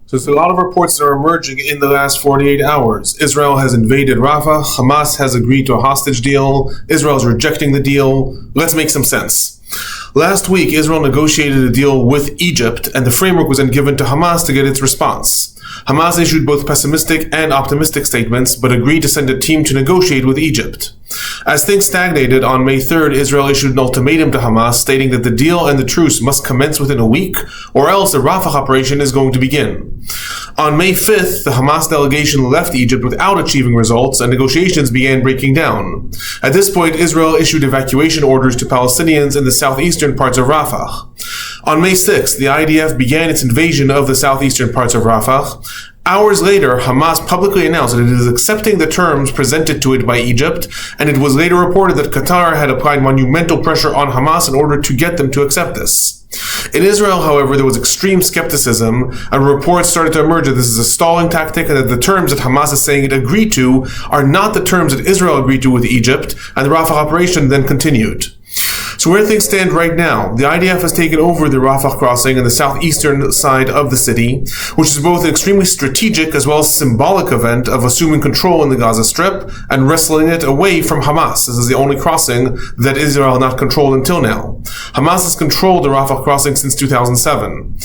So there's a lot of reports that are emerging in the last 48 hours. Israel has invaded Rafah. Hamas has agreed to a hostage deal. Israel is rejecting the deal. Let's make some sense. Last week, Israel negotiated a deal with Egypt, and the framework was then given to Hamas to get its response. Hamas issued both pessimistic and optimistic statements, but agreed to send a team to negotiate with Egypt. As things stagnated, on May 3rd, Israel issued an ultimatum to Hamas stating that the deal and the truce must commence within a week, or else the Rafah operation is going to begin. On May 5th, the Hamas delegation left Egypt without achieving results, and negotiations began breaking down. At this point, Israel issued evacuation orders to Palestinians in the southeastern parts of Rafah. On May 6th, the IDF began its invasion of the southeastern parts of Rafah. Hours later, Hamas publicly announced that it is accepting the terms presented to it by Egypt, and it was later reported that Qatar had applied monumental pressure on Hamas in order to get them to accept this. In Israel, however, there was extreme skepticism, and reports started to emerge that this is a stalling tactic and that the terms that Hamas is saying it agreed to are not the terms that Israel agreed to with Egypt, and the Rafah operation then continued. So where things stand right now, the IDF has taken over the Rafah crossing in the southeastern side of the city, which is both an extremely strategic as well as symbolic event of assuming control in the Gaza Strip and wresting it away from Hamas. This is the only crossing that Israel had not controlled until now. Hamas has controlled the Rafah crossing since 2007.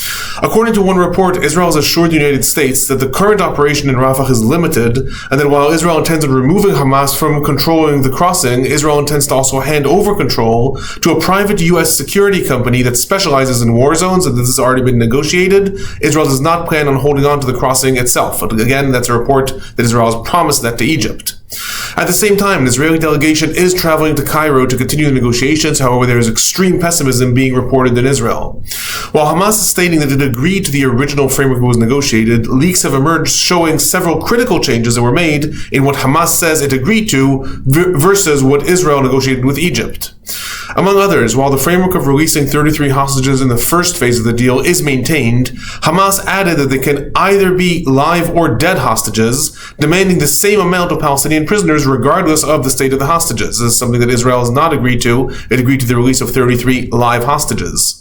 According to one report, Israel has assured the United States that the current operation in Rafah is limited, and that while Israel intends on removing Hamas from controlling the crossing, Israel intends to also hand over control to a private U.S. security company that specializes in war zones, and this has already been negotiated. Israel does not plan on holding on to the crossing itself. But again, that's a report that Israel has promised that to Egypt. At the same time, an Israeli delegation is traveling to Cairo to continue the negotiations. However, there is extreme pessimism being reported in Israel. While Hamas is stating that it agreed to the original framework that was negotiated, leaks have emerged showing several critical changes that were made in what Hamas says it agreed to versus what Israel negotiated with Egypt. Among others, while the framework of releasing 33 hostages in the first phase of the deal is maintained, Hamas added that they can either be live or dead hostages, demanding the same amount of Palestinian prisoners regardless of the state of the hostages. This is something that Israel has not agreed to. It agreed to the release of 33 live hostages.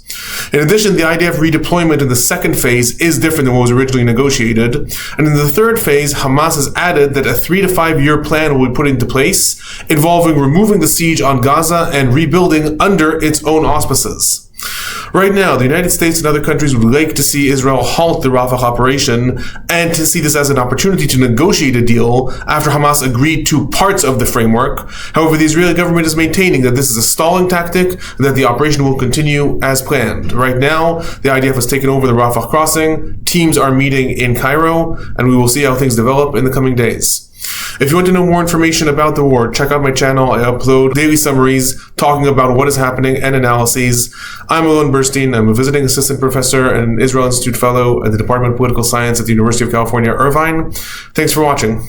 In addition, the IDF redeployment in the second phase is different than what was originally negotiated. And in the third phase, Hamas has added that a 3 to 5 year plan will be put into place, involving removing the siege on Gaza and rebuilding under its own auspices. Right now, the United States and other countries would like to see Israel halt the Rafah operation and to see this as an opportunity to negotiate a deal after Hamas agreed to parts of the framework. However, the Israeli government is maintaining that this is a stalling tactic and that the operation will continue as planned. Right now, the IDF has taken over the Rafah crossing. Teams are meeting in Cairo, and we will see how things develop in the coming days. If you want to know more information about the war, check out my channel. I upload daily summaries talking about what is happening and analyses. I'm Alon Burstein. I'm a visiting assistant professor and Israel Institute fellow at the Department of Political Science at the University of California, Irvine. Thanks for watching.